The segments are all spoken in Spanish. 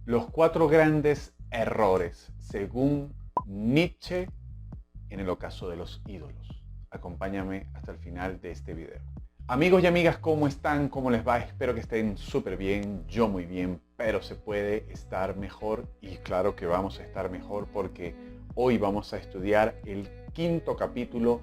Los 4 grandes errores, según Nietzsche, en el ocaso de los ídolos. Acompáñame hasta el final de este video. Amigos y amigas, ¿cómo están? ¿Cómo les va? Espero que estén súper bien. Yo muy bien, pero se puede estar mejor. Y claro que vamos a estar mejor porque hoy vamos a estudiar el 5º capítulo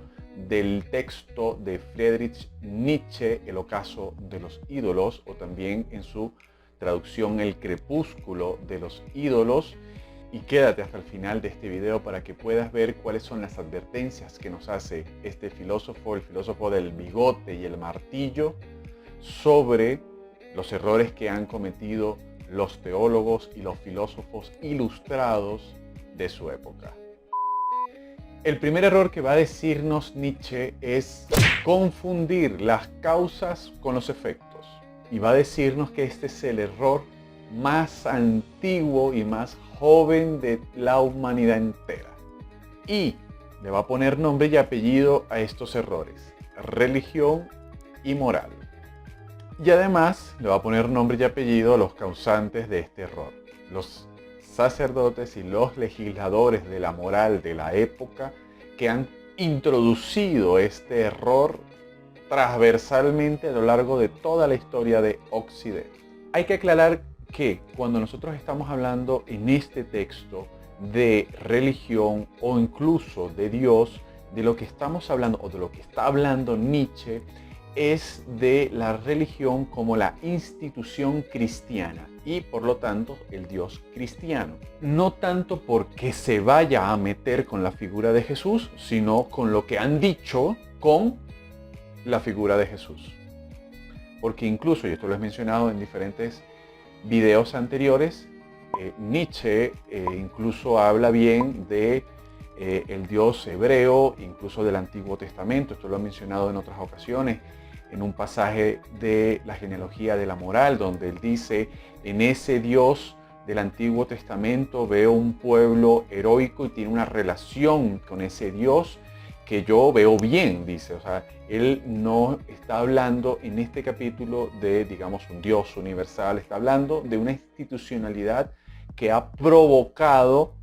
del texto de Friedrich Nietzsche, El ocaso de los ídolos, o también en su traducción El crepúsculo de los ídolos. Y quédate hasta el final de este video para que puedas ver cuáles son las advertencias que nos hace este filósofo, el filósofo del bigote y el martillo, sobre los errores que han cometido los teólogos y los filósofos ilustrados de su época. El primer error que va a decirnos Nietzsche es confundir las causas con los efectos. Y va a decirnos que este es el error más antiguo y más joven de la humanidad entera. Y le va a poner nombre y apellido a estos errores: religión y moral. Y además le va a poner nombre y apellido a los causantes de este error: los sacerdotes y los legisladores de la moral de la época que han introducido este error transversalmente a lo largo de toda la historia de Occidente. Hay que aclarar que cuando nosotros estamos hablando en este texto de religión o incluso de Dios, de lo que estamos hablando o de lo que está hablando Nietzsche es de la religión como la institución cristiana y por lo tanto el Dios cristiano. No tanto porque se vaya a meter con la figura de Jesús, sino con lo que han dicho con la figura de Jesús. Porque incluso, y esto lo he mencionado en diferentes videos anteriores, Nietzsche incluso habla bien de el Dios hebreo, incluso del Antiguo Testamento. Esto lo he mencionado en otras ocasiones, en un pasaje de la genealogía de la moral, donde él dice: en ese Dios del Antiguo Testamento veo un pueblo heroico y tiene una relación con ese Dios que yo veo bien, dice. O sea, él no está hablando en este capítulo de, digamos, un Dios universal, está hablando de una institucionalidad que ha provocado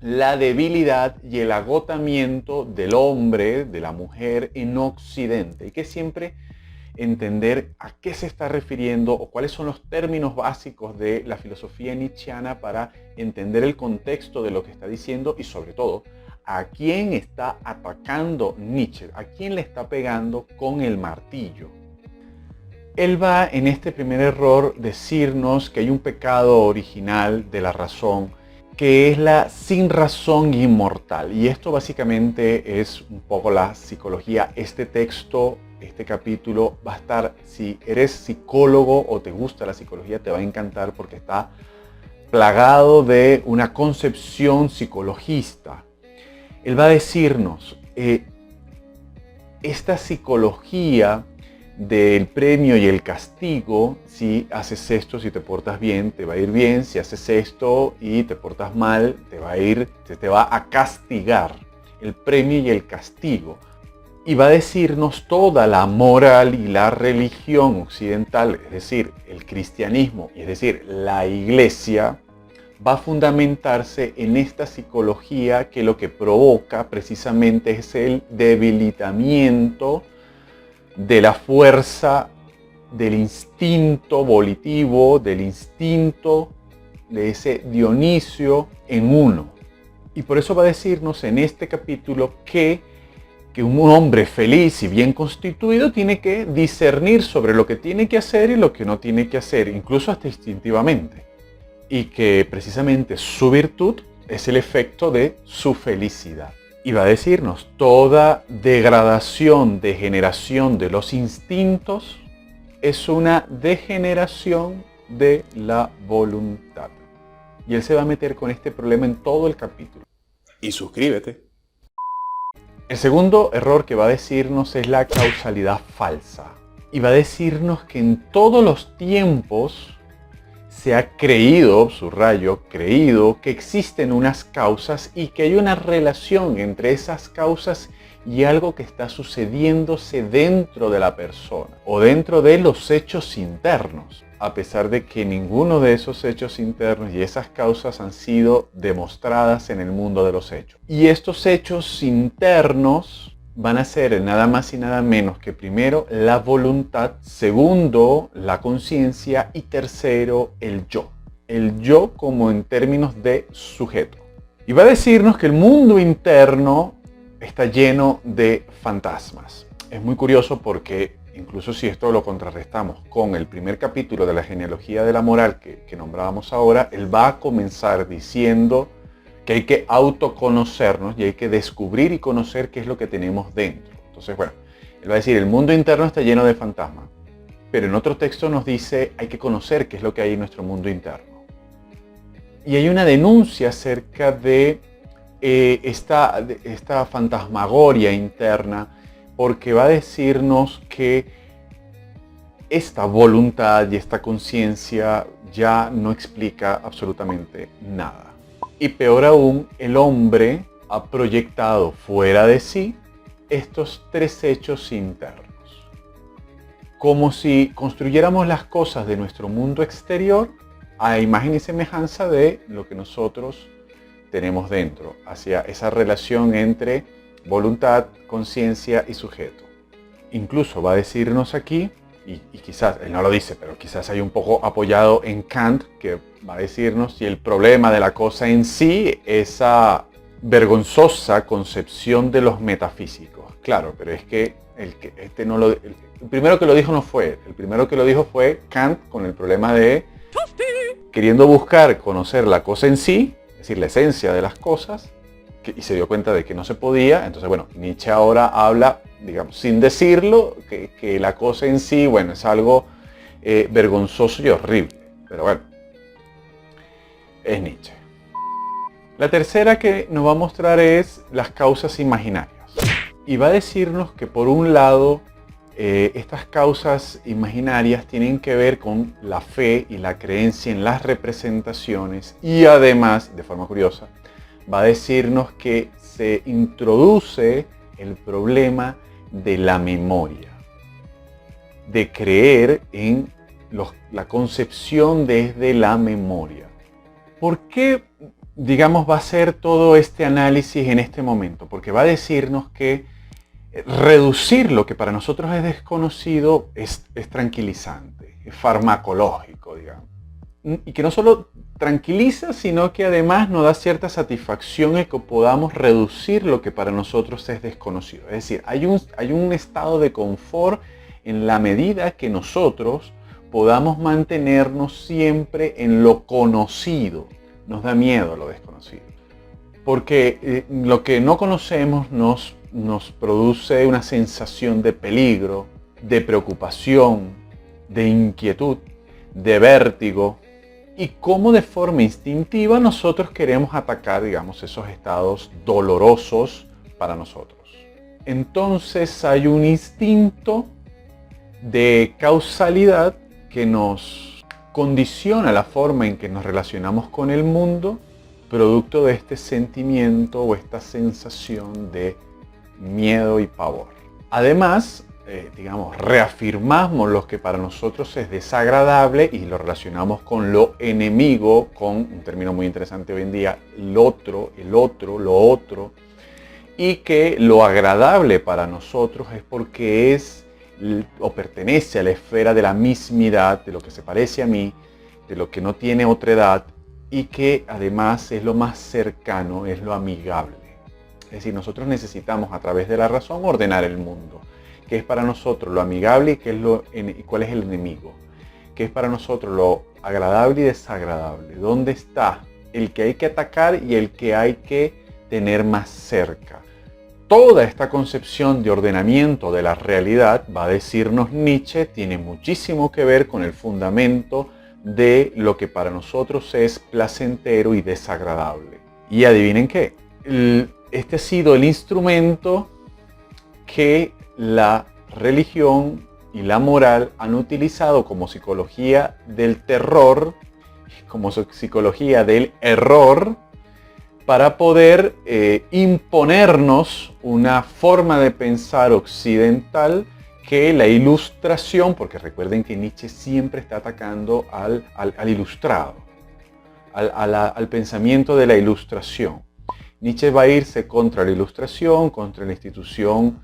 la debilidad y el agotamiento del hombre, de la mujer en Occidente. Hay que siempre entender a qué se está refiriendo o cuáles son los términos básicos de la filosofía nietzscheana para entender el contexto de lo que está diciendo y sobre todo a quién está atacando Nietzsche, a quién le está pegando con el martillo. Él va en este primer error decirnos que hay un pecado original de la razón, que es la sinrazón inmortal. Y esto básicamente es un poco la psicología. Este texto, este capítulo va a estar, si eres psicólogo o te gusta la psicología, te va a encantar porque está plagado de una concepción psicologista. Él va a decirnos, esta psicología del premio y el castigo: si haces esto, si te portas bien, te va a ir bien; si haces esto y te portas mal, se te va a castigar. El premio y el castigo. Y va a decirnos toda la moral y la religión occidental, es decir, el cristianismo, y es decir, la iglesia, va a fundamentarse en esta psicología que lo que provoca precisamente es el debilitamiento de la fuerza del instinto volitivo, del instinto de ese Dionisio en uno. Y por eso va a decirnos en este capítulo que un hombre feliz y bien constituido tiene que discernir sobre lo que tiene que hacer y lo que no tiene que hacer, incluso hasta instintivamente. Y que precisamente su virtud es el efecto de su felicidad. Y va a decirnos: toda degradación, degeneración de los instintos es una degeneración de la voluntad. Y él se va a meter con este problema en todo el capítulo. Y suscríbete. El segundo error que va a decirnos es la causalidad falsa. Y va a decirnos que en todos los tiempos se ha creído, subrayo, creído, que existen unas causas y que hay una relación entre esas causas y algo que está sucediéndose dentro de la persona o dentro de los hechos internos. a pesar de que ninguno de esos hechos internos y esas causas han sido demostradas en el mundo de los hechos. Y estos hechos internos van a ser nada más y nada menos que primero la voluntad, segundo la conciencia y tercero el yo. El yo como en términos de sujeto. Y va a decirnos que el mundo interno está lleno de fantasmas. Es muy curioso porque incluso si esto lo contrarrestamos con el primer capítulo de la genealogía de la moral que nombrábamos ahora, él va a comenzar diciendo que hay que autoconocernos y hay que descubrir y conocer qué es lo que tenemos dentro. Entonces, bueno, él va a decir, el mundo interno está lleno de fantasmas, pero en otro texto nos dice, hay que conocer qué es lo que hay en nuestro mundo interno. Y hay una denuncia acerca de esta fantasmagoria interna, porque va a decirnos que esta voluntad y esta conciencia ya no explica absolutamente nada. Y peor aún, el hombre ha proyectado fuera de sí estos tres hechos internos. Como si construyéramos las cosas de nuestro mundo exterior a imagen y semejanza de lo que nosotros tenemos dentro, hacia esa relación entre voluntad, conciencia y sujeto. Incluso va a decirnos aquí, y quizás, él no lo dice, pero quizás hay un poco apoyado en Kant, que va a decirnos si el problema de la cosa en sí, esa vergonzosa concepción de los metafísicos. Claro, pero es que el primero que lo dijo no fue él. El primero que lo dijo fue Kant con el problema de queriendo buscar conocer la cosa en sí, es decir, la esencia de las cosas, y se dio cuenta de que no se podía. Entonces, bueno, Nietzsche ahora habla, digamos, sin decirlo, que la cosa en sí, bueno, es algo vergonzoso y horrible. Pero bueno, es Nietzsche. La tercera que nos va a mostrar es las causas imaginarias. Y va a decirnos que por un lado, estas causas imaginarias tienen que ver con la fe y la creencia en las representaciones y además, de forma curiosa, va a decirnos que se introduce el problema de la memoria, de creer en la concepción desde la memoria. ¿Por qué, digamos, va a ser todo este análisis en este momento? Porque va a decirnos que reducir lo que para nosotros es desconocido es tranquilizante, es farmacológico, digamos. Y que no solo tranquiliza, sino que además nos da cierta satisfacción el que podamos reducir lo que para nosotros es desconocido. Es decir, hay un estado de confort en la medida que nosotros podamos mantenernos siempre en lo conocido. Nos da miedo lo desconocido. Porque lo que no conocemos nos produce una sensación de peligro, de preocupación, de inquietud, de vértigo, y cómo de forma instintiva nosotros queremos atacar, digamos, esos estados dolorosos para nosotros. Entonces hay un instinto de causalidad que nos condiciona la forma en que nos relacionamos con el mundo, producto de este sentimiento o esta sensación de miedo y pavor. Además, digamos, reafirmamos lo que para nosotros es desagradable y lo relacionamos con lo enemigo, con un término muy interesante hoy en día, el otro, lo otro, y que lo agradable para nosotros es porque es o pertenece a la esfera de la mismidad, de lo que se parece a mí, de lo que no tiene otra edad, y que además es lo más cercano, es lo amigable. Es decir, nosotros necesitamos a través de la razón ordenar el mundo. ¿Qué es para nosotros lo amigable y cuál es el enemigo? ¿Qué es para nosotros lo agradable y desagradable? ¿Dónde está el que hay que atacar y el que hay que tener más cerca? Toda esta concepción de ordenamiento de la realidad, va a decirnos Nietzsche, tiene muchísimo que ver con el fundamento de lo que para nosotros es placentero y desagradable. Y adivinen qué, este ha sido el instrumento que la religión y la moral han utilizado como psicología del terror, como psicología del error, para poder imponernos una forma de pensar occidental que la ilustración, porque recuerden que Nietzsche siempre está atacando al ilustrado, al pensamiento de la ilustración. Nietzsche va a irse contra la ilustración, contra la institución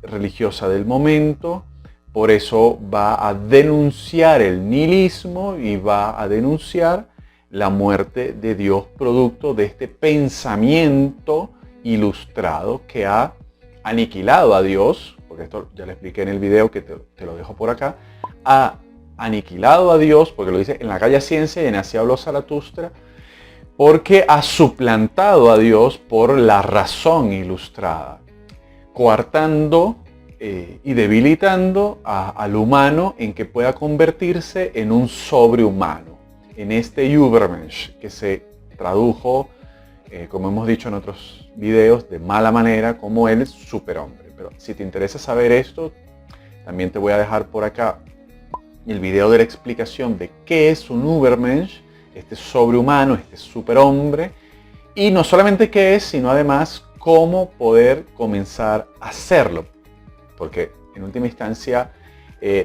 religiosa del momento. Por eso va a denunciar el nihilismo y va a denunciar la muerte de Dios producto de este pensamiento ilustrado que ha aniquilado a Dios, porque esto ya lo expliqué en el video que te lo dejo por acá, ha aniquilado a Dios, porque lo dice en la Gaia Ciencia y en Así habló Zaratustra, porque ha suplantado a Dios por la razón ilustrada, coartando y debilitando al humano en que pueda convertirse en un sobrehumano, en este Übermensch, que se tradujo, como hemos dicho en otros videos, de mala manera como el superhombre. Pero si te interesa saber esto, también te voy a dejar por acá el video de la explicación de qué es un Übermensch, este sobrehumano, este superhombre, y no solamente qué es, sino además cómo poder comenzar a hacerlo. Porque en última instancia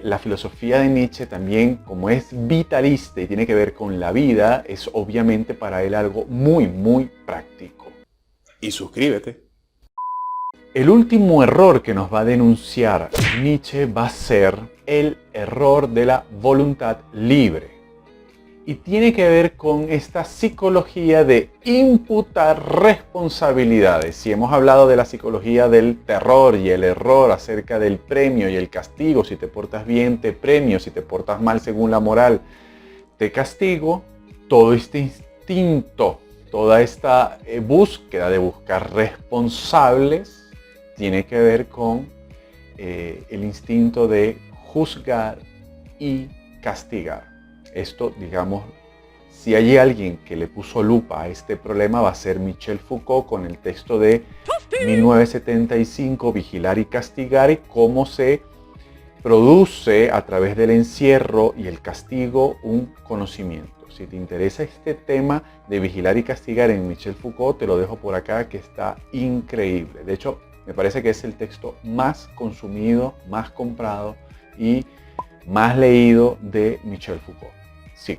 la filosofía de Nietzsche también, como es vitalista y tiene que ver con la vida, es obviamente para él algo muy, muy práctico. Y suscríbete. El último error que nos va a denunciar Nietzsche va a ser el error de la voluntad libre. Y tiene que ver con esta psicología de imputar responsabilidades. Si hemos hablado de la psicología del terror y el error acerca del premio y el castigo, si te portas bien te premio, si te portas mal según la moral te castigo, todo este instinto, toda esta búsqueda de buscar responsables tiene que ver con el instinto de juzgar y castigar. Esto, digamos, si hay alguien que le puso lupa a este problema va a ser Michel Foucault con el texto de 1975, Vigilar y Castigar, y cómo se produce a través del encierro y el castigo un conocimiento. Si te interesa este tema de Vigilar y Castigar en Michel Foucault, te lo dejo por acá, que está increíble. De hecho, me parece que es el texto más consumido, más comprado y más leído de Michel Foucault. Sí.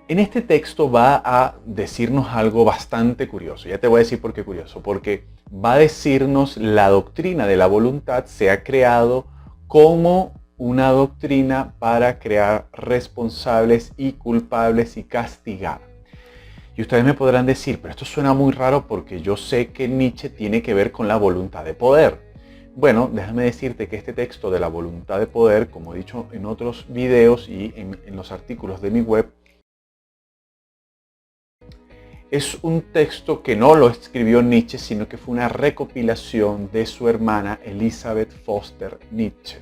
En este texto va a decirnos algo bastante curioso. Ya te voy a decir por qué curioso. Porque va a decirnos la doctrina de la voluntad se ha creado como una doctrina para crear responsables y culpables y castigar. Y ustedes me podrán decir, pero esto suena muy raro porque yo sé que Nietzsche tiene que ver con la voluntad de poder. Bueno, déjame decirte que este texto de la voluntad de poder, como he dicho en otros videos y en los artículos de mi web, es un texto que no lo escribió Nietzsche, sino que fue una recopilación de su hermana Elisabeth Foster Nietzsche.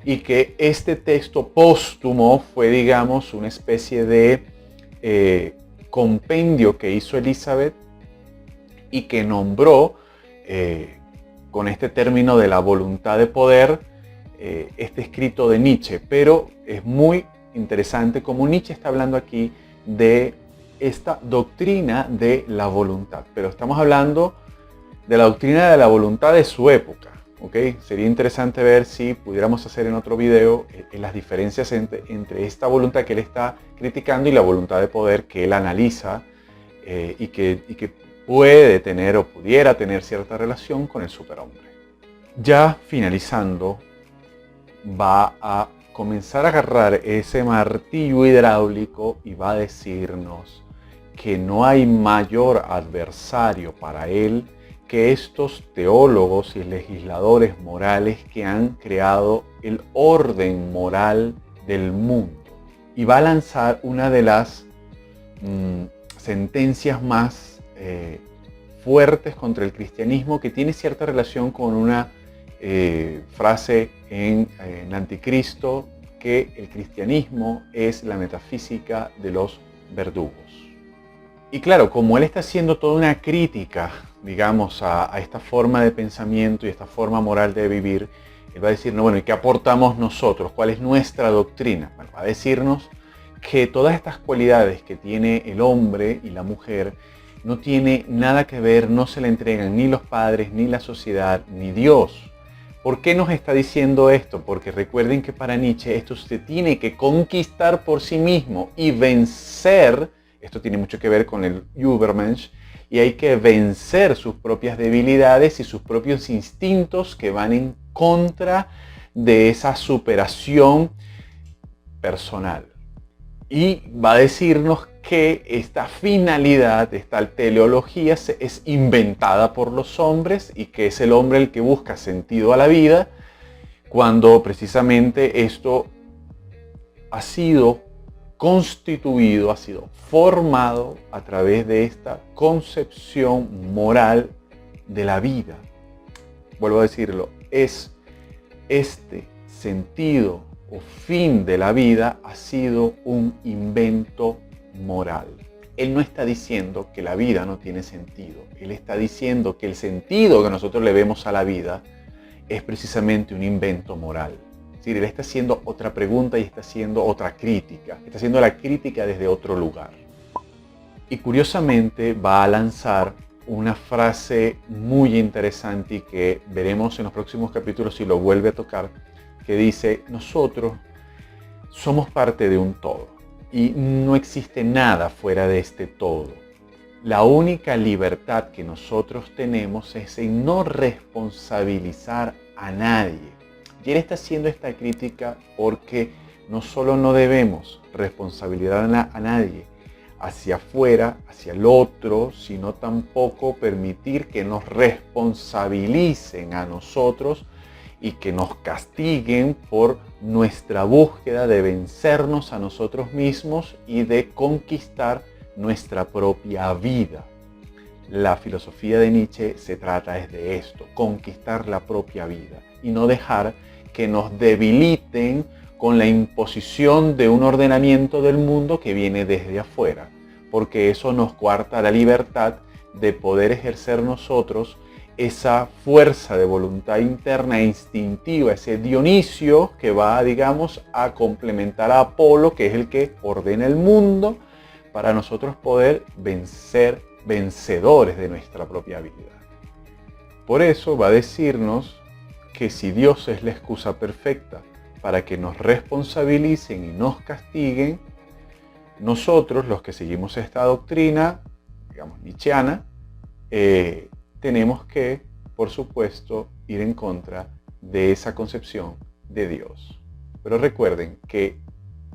Y que este texto póstumo fue, digamos, una especie de compendio que hizo Elisabeth y que nombró con este término de la voluntad de poder, este escrito de Nietzsche. Pero es muy interesante como Nietzsche está hablando aquí de esta doctrina de la voluntad. Pero estamos hablando de la doctrina de la voluntad de su época. ¿Okay? Sería interesante ver si pudiéramos hacer en otro video las diferencias entre esta voluntad que él está criticando y la voluntad de poder que él analiza y que puede tener o pudiera tener cierta relación con el superhombre. Ya finalizando, va a comenzar a agarrar ese martillo hidráulico y va a decirnos que no hay mayor adversario para él que estos teólogos y legisladores morales que han creado el orden moral del mundo. Y va a lanzar una de las sentencias más fuertes contra el cristianismo, que tiene cierta relación con una frase en Anticristo, que el cristianismo es la metafísica de los verdugos. Y claro, como él está haciendo toda una crítica, digamos, a esta forma de pensamiento y esta forma moral de vivir, él va a decir, no, bueno, ¿y qué aportamos nosotros? ¿Cuál es nuestra doctrina? Bueno, va a decirnos que todas estas cualidades que tiene el hombre y la mujer no tiene nada que ver, no se le entregan ni los padres, ni la sociedad, ni Dios. ¿Por qué nos está diciendo esto? Porque recuerden que para Nietzsche esto se tiene que conquistar por sí mismo y vencer. Esto tiene mucho que ver con el Übermensch, y hay que vencer sus propias debilidades y sus propios instintos que van en contra de esa superación personal. Y va a decirnos que esta finalidad, esta teleología es inventada por los hombres y que es el hombre el que busca sentido a la vida, cuando precisamente esto ha sido constituido, ha sido formado a través de esta concepción moral de la vida. Vuelvo a decirlo, es este sentido o fin de la vida ha sido un invento moral. Él no está diciendo que la vida no tiene sentido. Él está diciendo que el sentido que nosotros le vemos a la vida es precisamente un invento moral. Es decir, él está haciendo otra pregunta y está haciendo otra crítica. Está haciendo la crítica desde otro lugar. Y curiosamente va a lanzar una frase muy interesante y que veremos en los próximos capítulos si lo vuelve a tocar, que dice: nosotros somos parte de un todo y no existe nada fuera de este todo. La única libertad que nosotros tenemos es en no responsabilizar a nadie. Y él está haciendo esta crítica porque no solo no debemos responsabilizar a nadie hacia afuera, hacia el otro, sino tampoco permitir que nos responsabilicen a nosotros y que nos castiguen por nuestra búsqueda de vencernos a nosotros mismos y de conquistar nuestra propia vida. La filosofía de Nietzsche se trata de esto, conquistar la propia vida y no dejar que nos debiliten con la imposición de un ordenamiento del mundo que viene desde afuera, porque eso nos coarta la libertad de poder ejercer nosotros esa fuerza de voluntad interna e instintiva, ese Dionisio que va, digamos, a complementar a Apolo, que es el que ordena el mundo, para nosotros poder vencer, vencedores de nuestra propia vida. Por eso va a decirnos que si Dios es la excusa perfecta para que nos responsabilicen y nos castiguen, nosotros, los que seguimos esta doctrina, digamos, nietzscheana, tenemos que, por supuesto, ir en contra de esa concepción de Dios. Pero recuerden que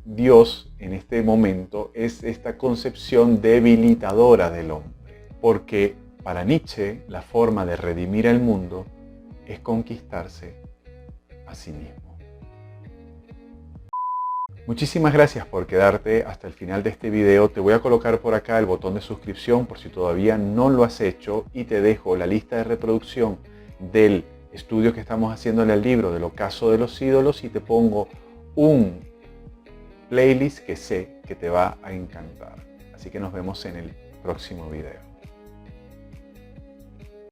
Dios en este momento es esta concepción debilitadora del hombre, porque para Nietzsche la forma de redimir al mundo es conquistarse a sí mismo. Muchísimas gracias por quedarte hasta el final de este video. Te voy a colocar por acá el botón de suscripción por si todavía no lo has hecho y te dejo la lista de reproducción del estudio que estamos haciendo en el libro del ocaso de los ídolos y te pongo un playlist que sé que te va a encantar. Así que nos vemos en el próximo video.